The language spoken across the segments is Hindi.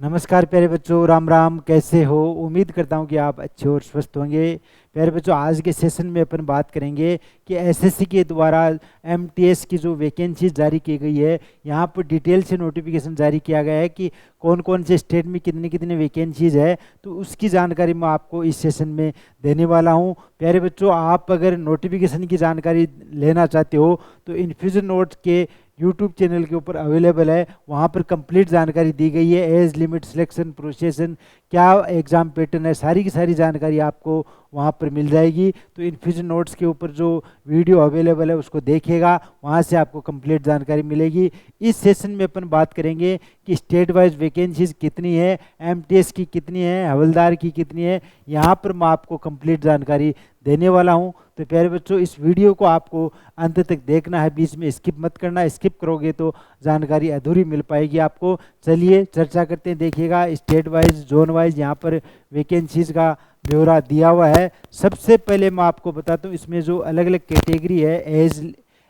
नमस्कार प्यारे बच्चों, राम राम। कैसे हो? उम्मीद करता हूँ कि आप अच्छे और स्वस्थ होंगे। प्यारे बच्चों, आज के सेशन में अपन बात करेंगे कि एसएससी के द्वारा एमटीएस की जो वैकेंसीज जारी की गई है, यहाँ पर डिटेल से नोटिफिकेशन जारी किया गया है कि कौन कौन से स्टेट में कितनी कितनी वैकेंसीज है, तो उसकी जानकारी मैं आपको इस सेशन में देने वाला हूँ। प्यारे बच्चों, आप अगर नोटिफिकेशन की जानकारी लेना चाहते हो तो इन्फ्यूजन नोट्स के यूट्यूब चैनल के ऊपर अवेलेबल है। वहाँ पर कंप्लीट जानकारी दी गई है। एज लिमिट, सिलेक्शन प्रोसेसन, क्या एग्ज़ाम पैटर्न है, सारी की सारी जानकारी आपको वहाँ पर मिल जाएगी। तो इन्फ्यूजन नोट्स के ऊपर जो वीडियो अवेलेबल है उसको देखिएगा, वहाँ से आपको कंप्लीट जानकारी मिलेगी। इस सेशन में अपन बात करेंगे कि स्टेट वाइज वैकेंसीज कितनी है, एमटीएस की कितनी है, हवलदार की कितनी है। यहाँ पर मैं आपको कंप्लीट जानकारी देने वाला हूँ। तो प्यारे बच्चों, इस वीडियो को आपको अंत तक देखना है, बीच में स्किप मत करना। स्किप करोगे तो जानकारी अधूरी मिल पाएगी आपको। चलिए चर्चा करते हैं। देखिएगा, स्टेट वाइज, जोन वाइज यहाँ पर वैकेंसीज का ब्यौरा दिया हुआ है। सबसे पहले मैं आपको बताता हूँ, इसमें जो अलग अलग कैटेगरी है,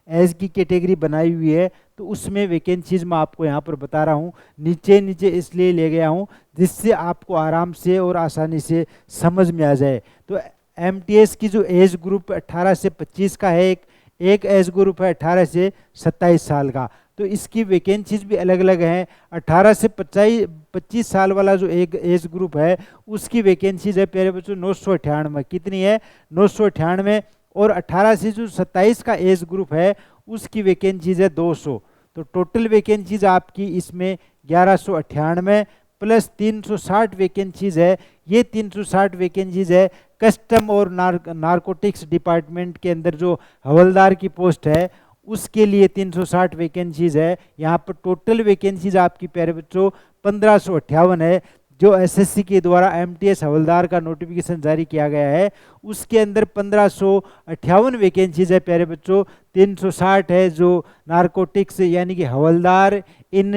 एज की कैटेगरी बनाई हुई है, तो उसमें वैकेंसीज मैं आपको यहाँ पर बता रहा हूँ। नीचे नीचे इसलिए ले गया हूँ जिससे आपको आराम से और आसानी से समझ में आ जाए। तो एमटीएस की जो एज ग्रुप 18 से 25 का है, एक एज ग्रुप है 18 से 27 साल का। तो इसकी वैकेंसीज भी अलग अलग हैं। 18 से 25 साल वाला जो एक एज ग्रुप है उसकी वैकेंसीज है प्यारे बच्चों 998। कितनी है? 998। और 18 से जो 27 का एज ग्रुप है उसकी वैकेंसीज है 200। तो टोटल वैकेंसीज आपकी इसमें 1198 प्लस 360 वैकेंसीज है। ये 360 वैकेंसीज है कस्टम और नारकोटिक्स डिपार्टमेंट के अंदर जो हवलदार की पोस्ट है उसके लिए 360 वैकेंसीज है। यहाँ पर टोटल वैकेंसीज आपकी प्यारे बच्चों 1558 है। जो एसएससी के द्वारा एमटीएस हवलदार का नोटिफिकेशन जारी किया गया है उसके अंदर 1558 वैकेंसीज है प्यारे बच्चों। 360 है जो नारकोटिक्स यानी कि हवलदार इन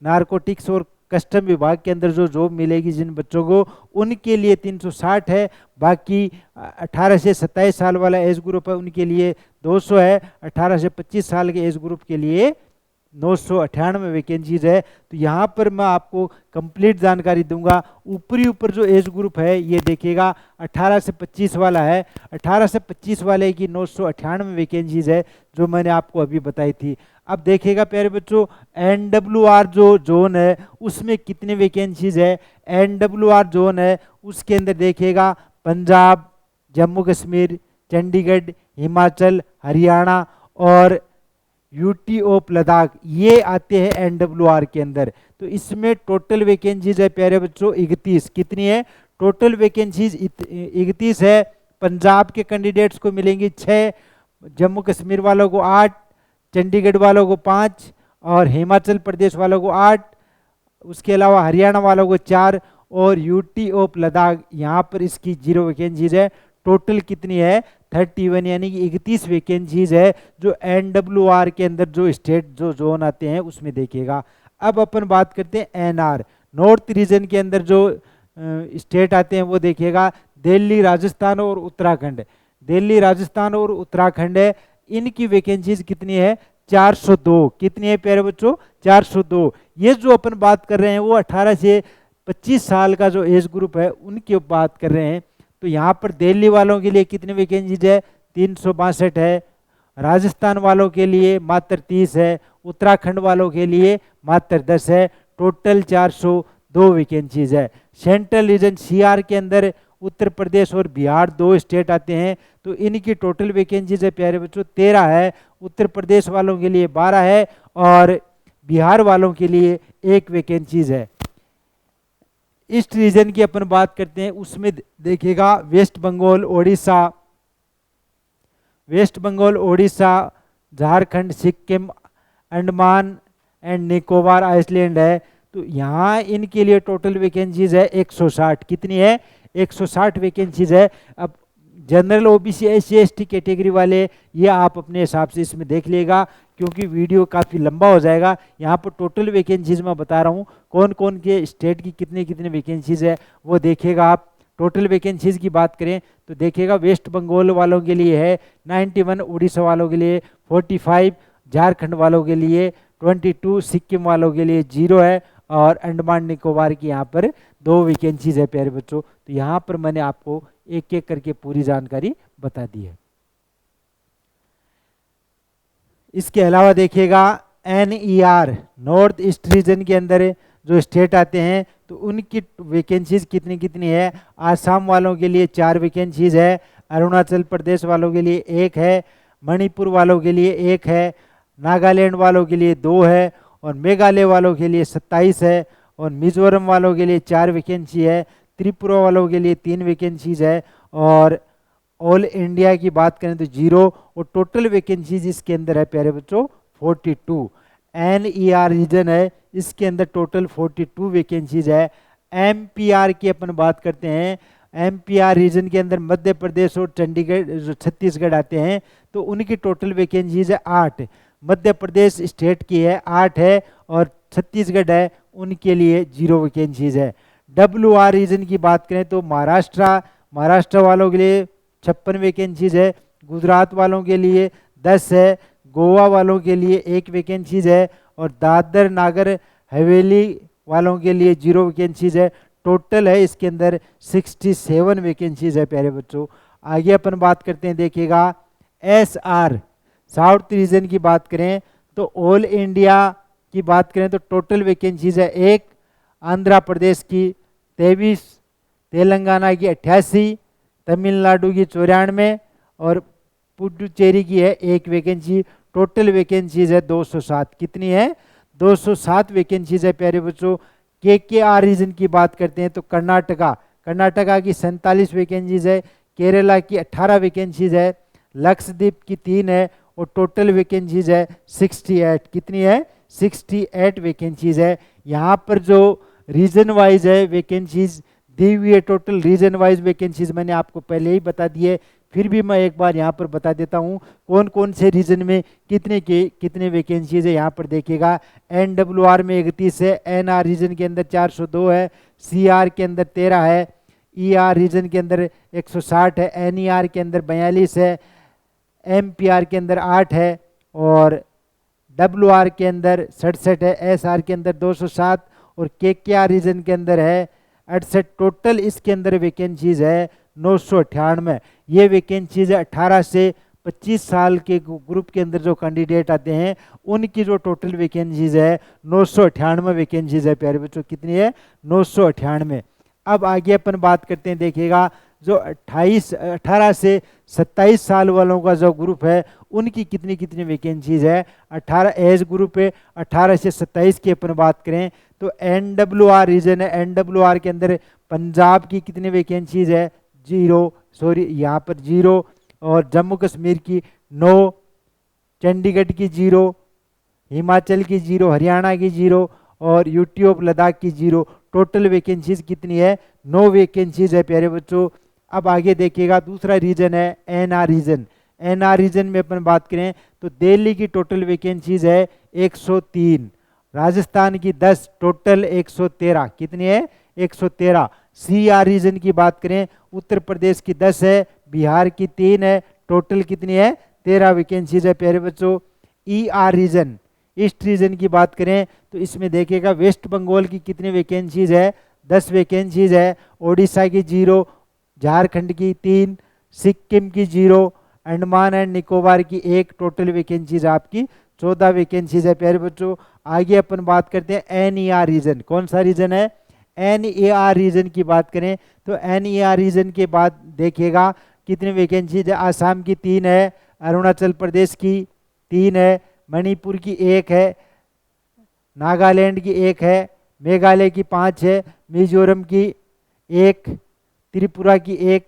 नारकोटिक्स और कस्टम विभाग के अंदर जो जॉब मिलेगी जिन बच्चों को, उनके लिए 360 है। बाकी 18 से 27 साल वाला एज ग्रुप है उनके लिए 200 है। 18 से 25 साल के एज ग्रुप के लिए 998 वैकेंसीज है। तो यहाँ पर मैं आपको कंप्लीट जानकारी दूंगा। ऊपर जो एज ग्रुप है ये देखिएगा 18 से 25 वाला है। 18 से 25 वाले की 998 वैकेंसीज है जो मैंने आपको अभी बताई थी। अब देखिएगा प्यारे बच्चों, एनडब्ल्यूआर जो जोन है उसमें कितने वैकेंसीज है। एनडब्ल्यूआर जोन है उसके अंदर देखिएगा पंजाब, जम्मू कश्मीर, चंडीगढ़, हिमाचल, हरियाणा और यूटी ऑफ लद्दाख, ये आते हैं एनडब्ल्यूआर के अंदर। तो इसमें टोटल वैकेंसीज है प्यारे बच्चों 31। कितनी है? टोटल वैकेंसीज 31 है। पंजाब के कैंडिडेट्स को मिलेंगी 6, जम्मू कश्मीर वालों को 8, चंडीगढ़ वालों को 5 और हिमाचल प्रदेश वालों को 8, उसके अलावा हरियाणा वालों को 4 और यूटी ऑफ लद्दाख यहाँ पर इसकी 0 वैकेंसीज है। टोटल कितनी है? 31 यानी कि 31 वैकेंसीज है जो एनडब्ल्यूआर के अंदर जो स्टेट जो जोन आते हैं उसमें देखिएगा। अब अपन बात करते हैं एनआर, नॉर्थ रीजन के अंदर जो स्टेट आते हैं वो देखिएगा दिल्ली, राजस्थान और उत्तराखंड। दिल्ली, राजस्थान और उत्तराखंड है, इनकी वैकेंसीज कितनी है? 402। कितनी है प्यारे बच्चों? 402। ये जो अपन बात कर रहे हैं वो 18 से 25 साल का जो एज ग्रुप है उनकी बात कर रहे हैं। तो यहाँ पर दिल्ली वालों के लिए कितनी वैकेंसीज है? 362 है। राजस्थान वालों के लिए मात्र 30 है। उत्तराखंड वालों के लिए मात्र 10 है। टोटल 402 वैकेंसीज है। सेंट्रल रीजन सीआर के अंदर उत्तर प्रदेश और बिहार 2 स्टेट आते हैं। तो इनकी टोटल वैकेंसीज है प्यारे बच्चों 13 है। उत्तर प्रदेश वालों के लिए 12 है और बिहार वालों के लिए 1 वैकेंसीज है। ईस्ट रीजन की अपन बात करते हैं, उसमें देखिएगा वेस्ट बंगाल, ओडिशा, झारखंड, सिक्किम, अंडमान एंड निकोबार आइसलैंड है। तो यहाँ इनके लिए टोटल वैकेंसीज है 160। कितनी है? 160 वैकेंसीज है। अब general OBC SC ST category वाले ये आप अपने हिसाब से इसमें देख लेगा क्योंकि वीडियो काफ़ी लंबा हो जाएगा। यहाँ पर टोटल वैकेंसीज मैं बता रहा हूँ कौन कौन के स्टेट की कितनी कितनी वैकेंसीज है वो देखिएगा आप। टोटल वैकेंसीज की बात करें तो देखिएगा वेस्ट बंगाल वालों के लिए है 91, उड़ीसा वालों के लिए 45, झारखंड वालों के लिए 22, सिक्किम वालों के लिए 0 है और अंडमान निकोबार की यहाँ पर 2 वैकेंसीज है प्यारे बच्चों। तो यहाँ पर मैंने आपको एक एक करके पूरी जानकारी बता दी है। इसके अलावा देखिएगा NER नॉर्थ ईस्ट रीजन के अंदर जो स्टेट आते हैं तो उनकी वैकेंसीज कितनी कितनी है। आसाम वालों के लिए 4 वैकेंसीज है, अरुणाचल प्रदेश वालों के लिए 1 है, मणिपुर वालों के लिए 1 है, नागालैंड वालों के लिए 2 है, और मेघालय वालों के लिए 27 है, और मिजोरम वालों के लिए 4 वैकेंसी है, त्रिपुरा वालों के लिए 3 वैकेंसीज है, और ऑल इंडिया की बात करें तो 0, और टोटल वैकेंसीज इसके अंदर है प्यारे बच्चों 42। NER रीजन है, इसके अंदर टोटल 42 वैकेंसीज है। MPR की अपन बात करते हैं, MPR रीजन के अंदर मध्य प्रदेश और चंडीगढ़ जो छत्तीसगढ़ आते हैं तो उनकी टोटल वैकेंसीज है 8। मध्य प्रदेश स्टेट की है 8 है, और छत्तीसगढ़ है उनके लिए 0 वैकेंसीज है। WR रीजन की बात करें तो महाराष्ट्र वालों के लिए 56 वैकेंसीज है, गुजरात वालों के लिए 10 है, गोवा वालों के लिए 1 वैकेंसीज है, और दादर नागर हवेली वालों के लिए 0 वैकेंसीज है। टोटल है इसके अंदर 67 वैकेंसीज है प्यारे बच्चों। आगे अपन बात करते हैं, देखिएगा SR साउथ रीजन की बात करें तो ऑल इंडिया की बात करें तो टोटल वैकेंसीज है 1, आंध्र प्रदेश की 23, तेलंगाना की 88, तमिलनाडु की 94, और पुडुचेरी की है 1 वैकेंसी। टोटल वैकेंसीज है 207। कितनी है? 207 वैकेंसीज है प्यारे बच्चों। KKR रीजन की बात करते हैं तो कर्नाटका की 47 वैकेंसीज है, केरला की 18 वैकेंसीज है, लक्षद्वीप की 3 है, और टोटल वैकेंसीज है 68। कितनी है? 68 वैकेंसीज है। यहाँ पर जो रीजन वाइज है वैकेंसीज दी हुई है, टोटल रीजन वाइज वैकेंसीज मैंने आपको पहले ही बता दी है, फिर भी मैं एक बार यहाँ पर बता देता हूँ कौन कौन से रीजन में कितने वैकेंसीज है। यहाँ पर देखिएगा NWR में 31 है, NR रीजन के अंदर 402 है, CR के अंदर 13 है, ER रीजन के अंदर 160 है, NER के अंदर 42 है, MPR के अंदर 8 है, और WR के अंदर 67 है, SR के अंदर 207, और KKR रीजन के अंदर है 68। टोटल इसके अंदर वैकेंसीज है 998। ये वैकेंसीज 18 से 25 साल के ग्रुप के अंदर जो कैंडिडेट आते हैं उनकी जो टोटल वैकेंसीज है 998 वैकेंसीज है प्यारे बच्चों। कितनी है? 998। अब आगे अपन बात करते हैं, देखिएगा जो 18 से 27 साल वालों का जो ग्रुप है उनकी कितनी कितनी वैकेंसीज है। 18 एज ग्रुप है, 18 से 27 की अपन बात करें तो NWR रीजन है, NWR के अंदर पंजाब की कितनी वैकेंसीज है? 0, सॉरी यहाँ पर 0, और जम्मू कश्मीर की 9, चंडीगढ़ की 0, हिमाचल की 0, हरियाणा की 0, और यूटी ऑफ लद्दाख की 0। टोटल वैकेंसीज कितनी है? 9 वैकेंसीज है प्यारे बच्चों। अब आगे देखिएगा दूसरा रीजन है NR रीजन। NR रीजन में अपन बात करें तो दिल्ली की टोटल वैकेंसीज है 103, राजस्थान की 10, टोटल 113। कितनी है? 113। CR रीजन की बात करें उत्तर प्रदेश की 10 है, बिहार की 3 है, टोटल कितनी है? 13 वैकेंसीज है प्यारे बच्चों। ER रीजन ईस्ट रीजन की बात करें तो इसमें देखिएगा वेस्ट बंगाल की कितनी वैकेंसीज है? 10 वैकेंसीज है, ओडिशा की 0, झारखंड की 3, सिक्किम की 0, अंडमान एंड निकोबार की 1। टोटल वैकेंसीज आपकी 14 वैकेंसीज है प्यारे बच्चों। आगे अपन बात करते हैं NER रीजन। कौन सा रीजन है? NER रीजन की बात करें तो NER रीजन के बाद देखिएगा कितनी वैकेंसीज है। आसाम की 3 है, अरुणाचल प्रदेश की 3 है, मणिपुर की 1 है, नागालैंड की 1 है, मेघालय की 5 है, मिजोरम की 1, त्रिपुरा की 1,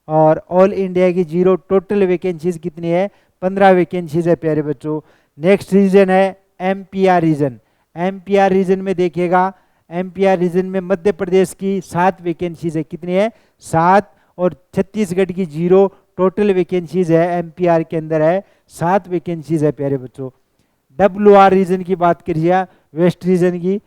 और ऑल इंडिया की 0। टोटल वैकेंसीज कितनी है? 15 वैकेंसीज है प्यारे बच्चों। नेक्स्ट रीजन है MPR रीजन। MPR रीजन में देखिएगा MPR रीजन में मध्य प्रदेश की 7 वैकेंसीज है। कितनी है? 7, और छत्तीसगढ़ की 0। टोटल वैकेंसीज है MPR के अंदर है 7 वैकेंसीज है प्यारे बच्चों। WR रीजन की बात करिए, वेस्ट रीजन की,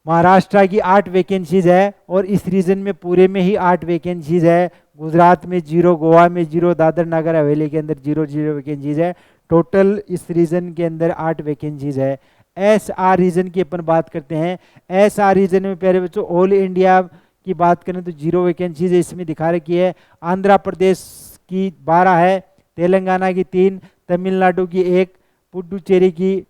महाराष्ट्र की 8 वैकेंसीज है, और इस रीजन में पूरे में ही 8 वैकेंसीज है। गुजरात में 0, गोवा में 0, दादर नगर हवेली के अंदर 0 वैकेंसीज है। टोटल इस रीजन के अंदर 8 वैकेंसीज है। एस आर रीजन की अपन बात करते हैं। एस आर रीजन में प्यारे बच्चों ऑल इंडिया की बात करें तो 0 वैकेंसीज है, इसमें दिखा रखी है। आंध्र प्रदेश की 12 है, तेलंगाना की 3, तमिलनाडु की 1, पुडुचेरी की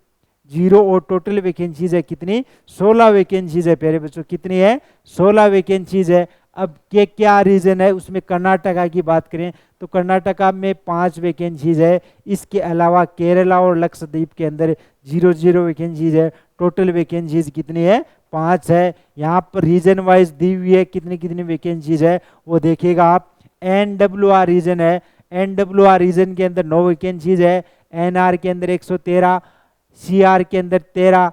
0 और टोटल वैकेंसीज है कितनी? 16 वैकेंसीज है प्यारे बच्चों। कितनी है? 16 वैकेंसीज है। अब के क्या रीजन है उसमें कर्नाटका की बात करें तो कर्नाटका में 5 वैकेंसीज है। इसके अलावा केरला और लक्षद्वीप के अंदर 0 वैकेंसीज है। टोटल वैकेंसीज कितनी है? 5 है। यहाँ पर रीजन वाइज दी हुई है कितनी कितनी वैकेंसीज है वो देखिएगा आप। NWR रीजन है, NWR रीजन के अंदर 9 वैकेंसीज है। NR के अंदर 113, CR के अंदर 13,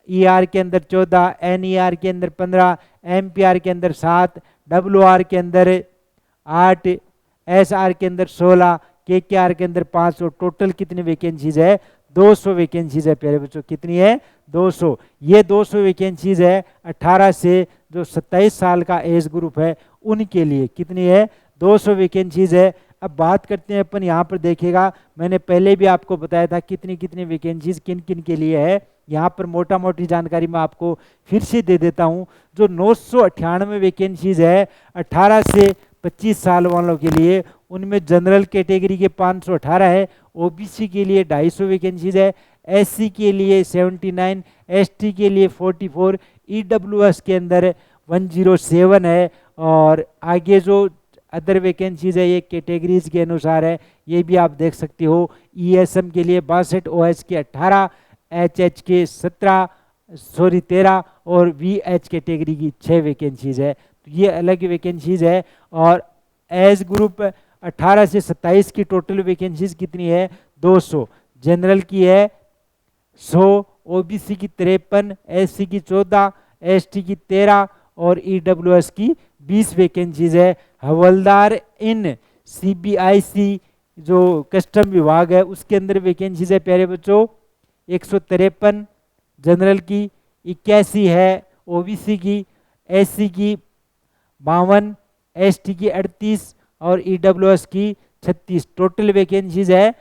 ER के अंदर 14, NER के अंदर 15, MPR के अंदर 7, WR के अंदर 8, SR के अंदर 16, KKR के अंदर 5। और टोटल कितनी वैकेंसीज है? 200 वैकेंसीज है प्यारे बच्चों। कितनी है? 200। ये 200 वैकेंसीज है 18 से जो 27 साल का एज ग्रुप है उनके लिए। कितनी है? 200 वैकेंसीज है। अब बात करते हैं अपन, यहाँ पर देखिएगा मैंने पहले भी आपको बताया था कितनी कितनी वैकेंसीज किन किन के लिए है। यहाँ पर मोटा मोटी जानकारी मैं आपको फिर से दे देता हूँ। जो 998 वैकेंसीज है 18 से 25 साल वालों के लिए, उनमें जनरल कैटेगरी के 518 है, ओबीसी के लिए 250 वैकेंसीज है, एससी के लिए 79, एसटी के लिए 44, ईडब्ल्यूएस के अंदर 107 है। और आगे जो अदर वैकेंसीज है ये कैटेगरीज के अनुसार है, ये भी आप देख सकते हो। ईएसएम के लिए 62, ओएच के 18, एचएच के 13 और वीएच कैटेगरी की 6 वैकेंसीज है। तो ये अलग वैकेंसीज है। और एज ग्रुप 18 से 27 की टोटल वैकेंसीज कितनी है? 200। जनरल की है 100, ओबीसी की 53, एससी की 14, एसटी की 13 और ईडब्ल्यूएस की 20 वैकेंसीज है। हवलदार इन सीबीआईसी जो कस्टम विभाग है उसके अंदर वैकेंसीज है प्यारे बच्चों 153, जनरल की 81 है, ओबीसी की, एससी की 52, एसटी की 38 और ईडब्ल्यूएस की 36। टोटल वैकेंसीज है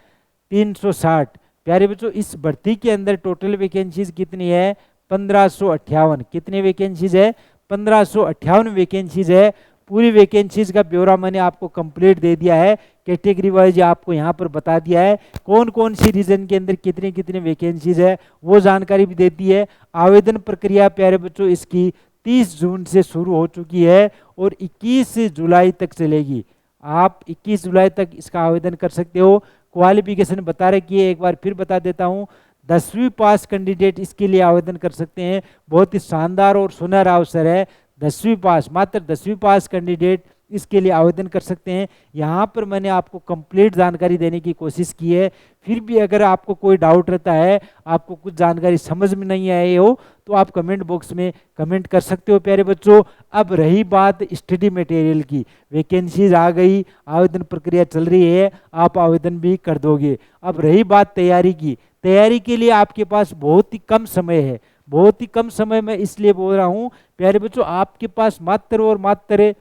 360। प्यारे बच्चों इस भर्ती के अंदर टोटल वैकेंसीज कितनी है? 1558। कितनी वैकेंसीज है? 1558 वैकेंसीज है। पूरी वैकेंसीज का ब्यौरा मैंने आपको कंप्लीट दे दिया है, कैटेगरी वाइज आपको यहाँ पर बता दिया है कौन कौन सी रीजन के अंदर कितनी कितनी वैकेंसीज है, वो जानकारी भी देती है। आवेदन प्रक्रिया प्यारे बच्चों इसकी 30 जून से शुरू हो चुकी है और 21 जुलाई तक चलेगी। आप 21 जुलाई तक इसका आवेदन कर सकते हो। क्वालिफिकेशन बता रखी है, एक बार फिर बता देता हूँ। 10वीं पास कैंडिडेट इसके लिए आवेदन कर सकते हैं। बहुत ही शानदार और सुनहरा अवसर है। 10वीं पास, मात्र 10वीं पास कैंडिडेट इसके लिए आवेदन कर सकते हैं। यहाँ पर मैंने आपको कंप्लीट जानकारी देने की कोशिश की है। फिर भी अगर आपको कोई डाउट रहता है, आपको कुछ जानकारी समझ में नहीं आई हो, तो आप कमेंट बॉक्स में कमेंट कर सकते हो प्यारे बच्चों। अब रही बात स्टडी मटेरियल की, वैकेंसीज आ गई, आवेदन प्रक्रिया चल रही है, आप आवेदन भी कर दोगे। अब रही बात तैयारी की, तैयारी के लिए आपके पास बहुत ही कम समय है। बहुत ही कम समय में इसलिए बोल रहा हूँ प्यारे बच्चों, आपके पास मात्र और मात्र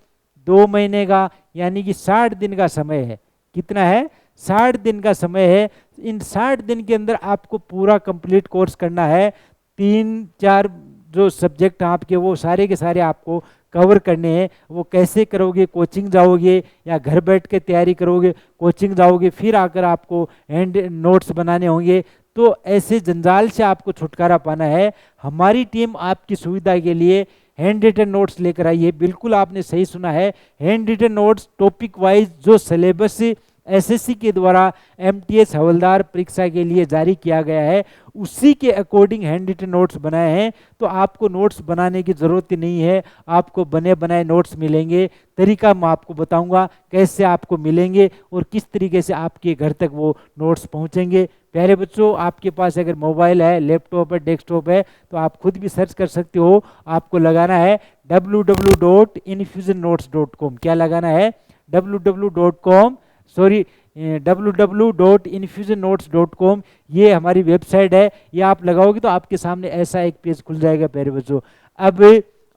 2 महीने का यानी कि 60 दिन का समय है। कितना है? 60 दिन का समय है। इन 60 दिन के अंदर आपको पूरा कंप्लीट कोर्स करना है। 3-4 जो सब्जेक्ट आपके वो सारे के सारे आपको कवर करने हैं। वो कैसे करोगे? कोचिंग जाओगे या घर बैठ के तैयारी करोगे? कोचिंग जाओगे, फिर आकर आपको हैंड नोट्स बनाने होंगे। तो ऐसे जंजाल से आपको छुटकारा पाना है। हमारी टीम आपकी सुविधा के लिए हैंड रिटन नोट्स लेकर आई है। बिल्कुल आपने सही सुना है, hand written notes topic wise जो सिलेबस एसएससी के द्वारा एमटीएस हवलदार परीक्षा के लिए जारी किया गया है, उसी के अकॉर्डिंग हैंड रिटन नोट्स बनाए हैं। तो आपको नोट्स बनाने की ज़रूरत ही नहीं है, आपको बने बनाए नोट्स मिलेंगे। तरीका मैं आपको बताऊंगा कैसे आपको मिलेंगे और किस तरीके से आपके घर तक वो नोट्स पहुंचेंगे। प्यारे बच्चों, आपके पास अगर मोबाइल है, लैपटॉप है, डेस्कटॉप है, तो आप खुद भी सर्च कर सकते हो। आपको लगाना है www.infusionnotes.com। क्या लगाना है? www.infusionnotes.com। ये हमारी वेबसाइट है। ये आप लगाओगे तो आपके सामने ऐसा एक पेज खुल जाएगा प्यारे बच्चों। अब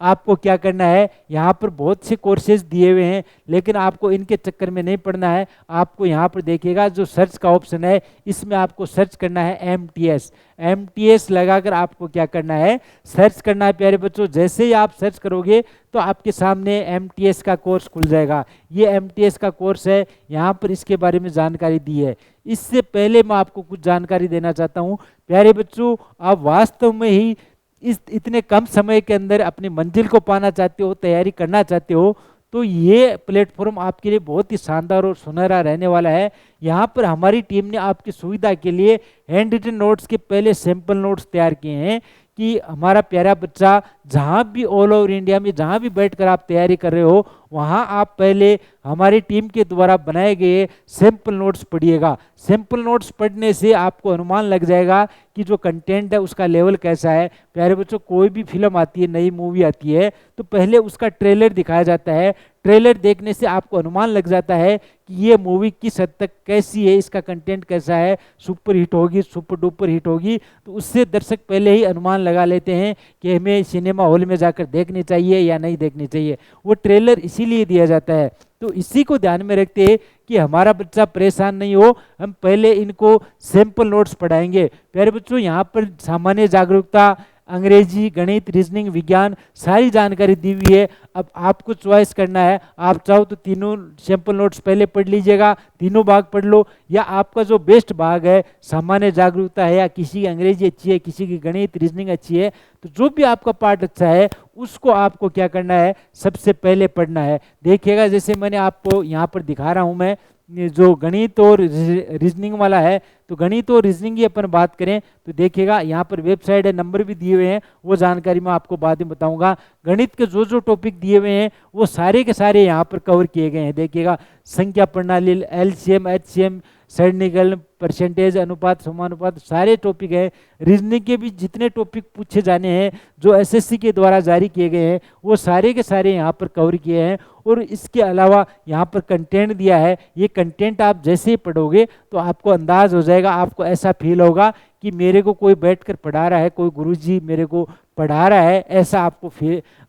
आपको क्या करना है, यहाँ पर बहुत से कोर्सेज दिए हुए हैं, लेकिन आपको इनके चक्कर में नहीं पड़ना है। आपको यहाँ पर देखिएगा जो सर्च का ऑप्शन है, इसमें आपको सर्च करना है एमटीएस। एमटीएस लगाकर आपको क्या करना है, सर्च करना है प्यारे बच्चों। जैसे ही आप सर्च करोगे तो आपके सामने एमटीएस का कोर्स खुल जाएगा। ये एमटीएस का कोर्स है, यहाँ पर इसके बारे में जानकारी दी है। इससे पहले मैं आपको कुछ जानकारी देना चाहता हूँ प्यारे बच्चों, आप वास्तव में ही इस इतने कम समय के अंदर अपनी मंजिल को पाना चाहते हो, तैयारी करना चाहते हो, तो ये प्लेटफॉर्म आपके लिए बहुत ही शानदार और सुनहरा रहने वाला है। यहाँ पर हमारी टीम ने आपकी सुविधा के लिए हैंड रिटन नोट्स के पहले सैंपल नोट्स तैयार किए हैं कि हमारा प्यारा बच्चा जहाँ भी ऑल ओवर इंडिया में जहाँ भी बैठकर आप तैयारी कर रहे हो, वहाँ आप पहले हमारी टीम के द्वारा बनाए गए सैंपल नोट्स पढ़िएगा। सैंपल नोट्स पढ़ने से आपको अनुमान लग जाएगा कि जो कंटेंट है उसका लेवल कैसा है। प्यारे बच्चों, कोई भी फिल्म आती है, नई मूवी आती है, तो पहले उसका ट्रेलर दिखाया जाता है। ट्रेलर देखने से आपको अनुमान लग जाता है कि ये मूवी किस हद तक कैसी है, इसका कंटेंट कैसा है, सुपर हिट होगी, सुपर डुपर हिट होगी। तो उससे दर्शक पहले ही अनुमान लगा लेते हैं कि हमें सिनेमा हॉल में जाकर देखनी चाहिए या नहीं देखनी चाहिए। वो ट्रेलर इसीलिए दिया जाता है। तो इसी को ध्यान में रखते हैं कि हमारा बच्चा परेशान नहीं हो, हम पहले इनको सैंपल नोट्स पढ़ाएंगे। प्यारे बच्चों, यहाँ पर सामान्य जागरूकता, अंग्रेजी, गणित, रीजनिंग, विज्ञान सारी जानकारी दी हुई है। अब आपको चॉइस करना है, आप चाहो तो तीनों सैंपल नोट्स पहले पढ़ लीजिएगा, तीनों भाग पढ़ लो, या आपका जो बेस्ट भाग है सामान्य जागरूकता है, या किसी की अंग्रेजी अच्छी है, किसी की गणित रीजनिंग अच्छी है, तो जो भी आपका पार्ट अच्छा है उसको आपको क्या करना है, सबसे पहले पढ़ना है। देखिएगा जैसे मैंने आपको यहाँ पर दिखा रहा हूँ, मैं जो गणित और रीजनिंग वाला है, तो गणित और रीजनिंग की अपन बात करें तो देखिएगा यहाँ पर वेबसाइट है, नंबर भी दिए हुए हैं, वो जानकारी मैं आपको बाद में बताऊंगा। गणित के जो जो टॉपिक दिए हुए हैं वो सारे के सारे यहाँ पर कवर किए गए हैं। देखिएगा संख्या प्रणाली, एलसीएम, एचसीएम, सरणीकरण, परसेंटेज, अनुपात, समानुपात, सारे टॉपिक है। रीजनिंग के भी जितने टॉपिक पूछे जाने हैं जो एसएससी के द्वारा जारी किए गए हैं वो सारे के सारे यहाँ पर कवर किए हैं। और इसके अलावा यहाँ पर कंटेंट दिया है, ये कंटेंट आप जैसे ही पढ़ोगे तो आपको अंदाज हो जाएगा, आपको ऐसा फील होगा कि मेरे को कोई बैठकर पढ़ा रहा है, कोई गुरुजी मेरे को पढ़ा रहा है, ऐसा आपको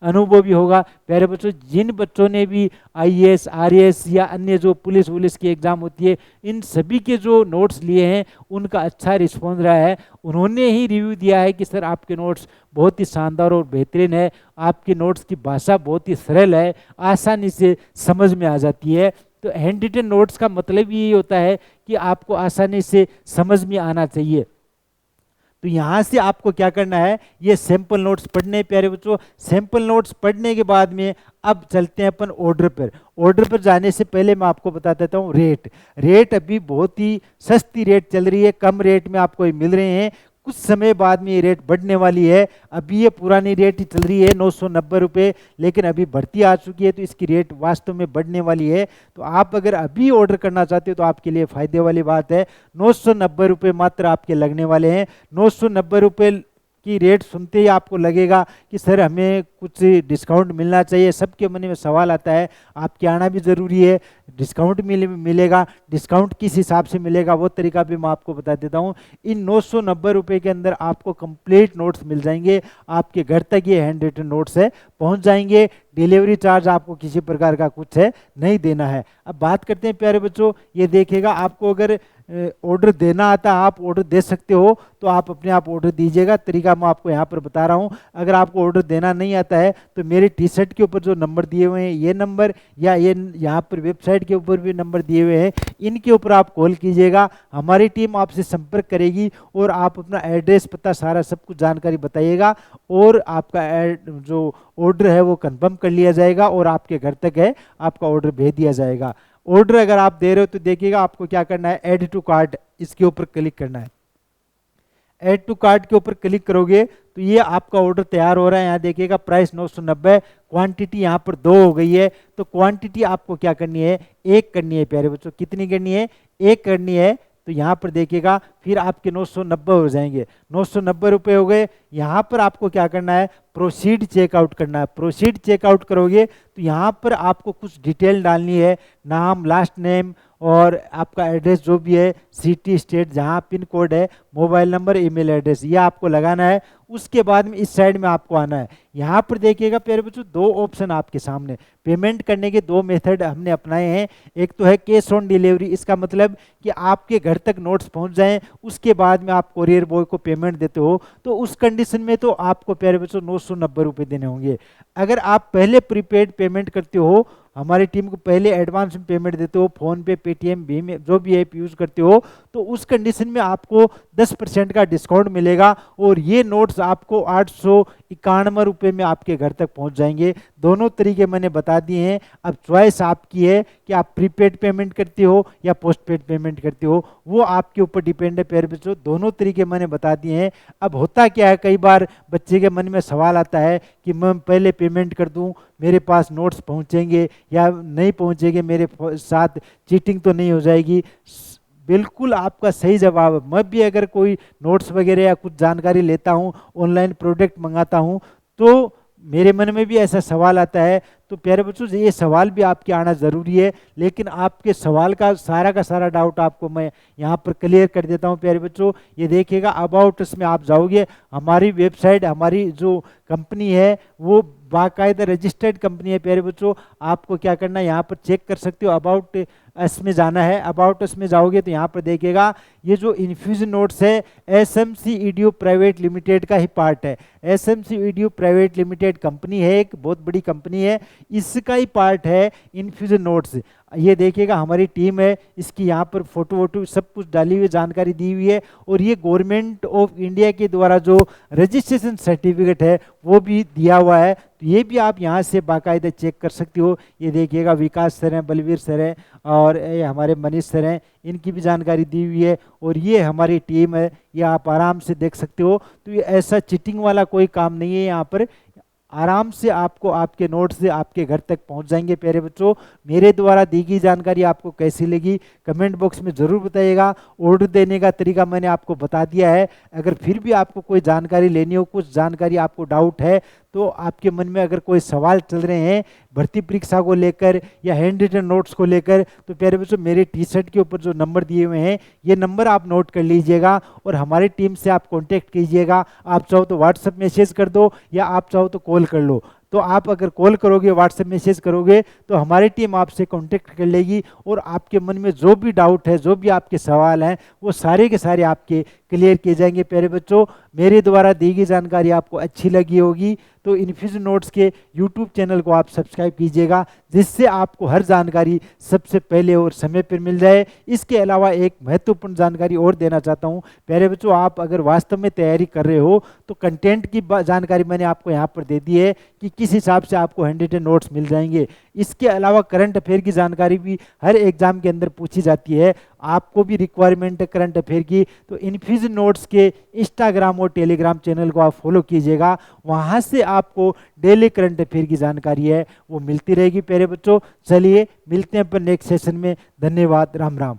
अनुभव भी होगा। प्यारे बच्चों, जिन बच्चों ने भी आईएएस, आरएएस या अन्य जो पुलिस वुलिस की एग्जाम होती है, इन सभी के जो नोट्स लिए हैं उनका अच्छा रिस्पॉन्स रहा है। उन्होंने ही रिव्यू दिया है कि सर आपके नोट्स बहुत ही शानदार और बेहतरीन है, आपके नोट्स की भाषा बहुत ही सरल है, आसानी से समझ में आ जाती है। तो हैंड रिटन नोट्स का मतलब यही होता है कि आपको आसानी से समझ में आना चाहिए। तो यहाँ से आपको क्या करना है, ये सैंपल नोट्स पढ़ने। प्यारे बच्चों, सैंपल नोट्स पढ़ने के बाद में अब चलते हैं अपन ऑर्डर पर। ऑर्डर पर जाने से पहले मैं आपको बता देता हूँ रेट अभी बहुत ही सस्ती रेट चल रही है, कम रेट में आपको ये मिल रहे हैं। कुछ समय बाद में ये रेट बढ़ने वाली है। अभी ये पुरानी रेट ही चल रही है 990 रुपये, लेकिन अभी बढ़ती आ चुकी है तो इसकी रेट वास्तव में बढ़ने वाली है। तो आप अगर अभी ऑर्डर करना चाहते हो तो आपके लिए फ़ायदे वाली बात है। 990 रुपये मात्र आपके लगने वाले हैं। 990 रुपये की रेट सुनते ही आपको लगेगा कि सर हमें कुछ डिस्काउंट मिलना चाहिए। सबके मन में सवाल आता है, आपके आना भी ज़रूरी है, डिस्काउंट मिलेगा, डिस्काउंट किस हिसाब से मिलेगा वो तरीका भी मैं आपको बता देता हूँ। इन 990 रुपये के अंदर आपको कंप्लीट नोट्स मिल जाएंगे, आपके घर तक ये हैंड रिटन नोट्स है पहुँच जाएंगे। डिलीवरी चार्ज आपको किसी प्रकार का कुछ है नहीं देना है। अब बात करते हैं प्यारे बच्चों, ये देखिएगा आपको अगर ऑर्डर देना आता है, आप ऑर्डर दे सकते हो तो आप अपने आप ऑर्डर दीजिएगा। तरीका मैं आपको यहाँ पर बता रहा हूँ। अगर आपको ऑर्डर देना नहीं आता है तो मेरे टी शर्ट के ऊपर जो नंबर दिए हुए हैं, ये नंबर, या ये यहाँ पर वेबसाइट के ऊपर भी नंबर दिए हुए हैं, इनके ऊपर आप कॉल कीजिएगा। हमारी टीम आपसे संपर्क करेगी और आप अपना एड्रेस, पता, सारा सब कुछ जानकारी बताइएगा और आपका जो ऑर्डर है वो कंफर्म कर लिया जाएगा और आपके घर तक है आपका ऑर्डर भेज दिया जाएगा। ऑर्डर अगर आप दे रहे हो तो देखिएगा आपको क्या करना है, ऐड टू कार्ट, इसके ऊपर क्लिक करना है। ऐड टू कार्ट के ऊपर क्लिक करोगे तो ये आपका ऑर्डर तैयार हो रहा है। यहाँ देखिएगा प्राइस 990, क्वांटिटी यहाँ पर 2 हो गई है। तो क्वांटिटी आपको क्या करनी है, 1 करनी है। प्यारे बच्चों, कितनी करनी है, 1 करनी है। तो यहाँ पर देखिएगा फिर आपके 990 हो जाएंगे, 990 रुपये हो गए। यहाँ पर आपको क्या करना है, प्रोसीड चेकआउट करना है। प्रोसीड चेकआउट करोगे तो यहाँ पर आपको कुछ डिटेल डालनी है, नाम, लास्ट नेम और आपका एड्रेस जो भी है, सिटी स्टेट जहाँ पिन कोड है, मोबाइल नंबर, ईमेल एड्रेस, ये आपको लगाना है। उसके बाद में इस साइड में आपको आना है। यहाँ पर देखिएगा प्यारे बच्चों, दो ऑप्शन आपके सामने, पेमेंट करने के दो मेथड हमने अपनाए हैं। एक तो है कैश ऑन डिलीवरी, इसका मतलब कि आपके घर तक नोट्स पहुँच जाएं, उसके बाद में आप कोरियर बॉय को पेमेंट देते हो, तो उस कंडीशन में तो आपको प्यारे बच्चों 990 रुपये देने होंगे। अगर आप पहले प्रीपेड पेमेंट करते हो, हमारी टीम को पहले एडवांस में पेमेंट देते हो, फ़ोन पे, पेटीएम, भीम, जो भी ऐप यूज़ करते हो, तो उस कंडीशन में आपको 10% का डिस्काउंट मिलेगा और ये नोट्स आपको 891 रुपये में आपके घर तक पहुंच जाएंगे। दोनों तरीके मैंने बता दिए हैं। अब चॉइस आपकी है कि आप प्रीपेड पेमेंट करते हो या पोस्टपेड पेमेंट करते हो, वो आपके ऊपर डिपेंड है प्यारे बच्चों। दोनों तरीके मैंने बता दिए हैं। अब होता क्या है, कई बार बच्चे के मन में सवाल आता है कि मैं पहले पेमेंट कर दूं, मेरे पास नोट्स पहुंचेंगे या नहीं पहुंचेंगे, मेरे साथ चीटिंग तो नहीं हो जाएगी। बिल्कुल आपका सही जवाब है। मैं भी अगर कोई नोट्स वगैरह या कुछ जानकारी लेता हूं, ऑनलाइन प्रोडक्ट मंगाता हूं, तो मेरे मन में भी ऐसा सवाल आता है। तो प्यारे बच्चों, ये सवाल भी आपके आना ज़रूरी है, लेकिन आपके सवाल का सारा डाउट आपको मैं यहाँ पर क्लियर कर देता हूँ प्यारे बच्चों। ये देखिएगा, अबाउट अस में आप जाओगे, हमारी वेबसाइट, हमारी जो कंपनी है वो बाकायदा रजिस्टर्ड कंपनी है प्यारे बच्चों। आपको क्या करना है, यहाँ पर चेक कर सकते हो, अबाउट अस में जाना है। अबाउट अस में जाओगे तो यहाँ पर देखिएगा, ये जो इन्फ्यूजन नोट्स है एसएमसी ईडीयू प्राइवेट लिमिटेड का ही पार्ट है। SMC EDU private limited company है, एक बहुत बड़ी कंपनी है, इसका ही पार्ट है इन्फ्यूजन नोट्स। ये देखिएगा, हमारी टीम है, इसकी यहाँ पर फोटो वोटो सब कुछ डाली हुई, जानकारी दी हुई है। और ये गवर्नमेंट ऑफ इंडिया के द्वारा जो रजिस्ट्रेशन सर्टिफिकेट है वो भी दिया हुआ है, तो ये भी आप यहाँ से बाकायदा चेक कर सकते हो। ये देखिएगा, विकास सर हैं, बलवीर सर हैं और ये हमारे मनीष सर हैं, इनकी भी जानकारी दी हुई है। और ये हमारी टीम है, ये आप आराम से देख सकते हो। तो ये ऐसा चीटिंग वाला कोई काम नहीं है, यहाँ पर आराम से आपको आपके नोट्स से आपके घर तक पहुंच जाएंगे प्यारे बच्चों। मेरे द्वारा दी गई जानकारी आपको कैसी लगी कमेंट बॉक्स में ज़रूर बताइएगा। ऑर्डर देने का तरीका मैंने आपको बता दिया है। अगर फिर भी आपको कोई जानकारी लेनी हो, कुछ जानकारी आपको डाउट है, तो आपके मन में अगर कोई सवाल चल रहे हैं भर्ती परीक्षा को लेकर या हैंड रिटन नोट्स को लेकर, तो प्यारे बच्चों मेरे टी शर्ट के ऊपर जो नंबर दिए हुए हैं, ये नंबर आप नोट कर लीजिएगा और हमारी टीम से आप कांटेक्ट कीजिएगा। आप चाहो तो व्हाट्सएप मैसेज कर दो या आप चाहो तो कॉल कर लो। तो आप अगर कॉल करोगे, व्हाट्सएप मैसेज करोगे, तो हमारी टीम आपसे कांटेक्ट कर लेगी और आपके मन में जो भी डाउट है, जो भी आपके सवाल हैं, वो सारे के सारे आपके क्लियर किए जाएंगे प्यारे बच्चों। मेरे द्वारा दी गई जानकारी आपको अच्छी लगी होगी तो इन्फ्यूजन नोट्स के यूट्यूब चैनल को आप सब्सक्राइब कीजिएगा, जिससे आपको हर जानकारी सबसे पहले और समय पर मिल जाए। इसके अलावा एक महत्वपूर्ण जानकारी और देना चाहता हूँ प्यारे बच्चों, आप अगर वास्तव में तैयारी कर रहे हो तो कंटेंट की जानकारी मैंने आपको यहाँ पर दे दी है कि किस हिसाब से आपको हैंड रिटन नोट्स मिल जाएंगे। इसके अलावा करंट अफेयर की जानकारी भी हर एग्जाम के अंदर पूछी जाती है, आपको भी रिक्वायरमेंट है करंट अफेयर की, तो इन्फ्यूजन नोट्स के इंस्टाग्राम और टेलीग्राम चैनल को आप फॉलो कीजिएगा। वहाँ से आपको डेली करंट अफेयर की जानकारी है वो मिलती रहेगी प्यारे बच्चों। चलिए मिलते हैं अपन नेक्स्ट सेशन में। धन्यवाद, राम राम।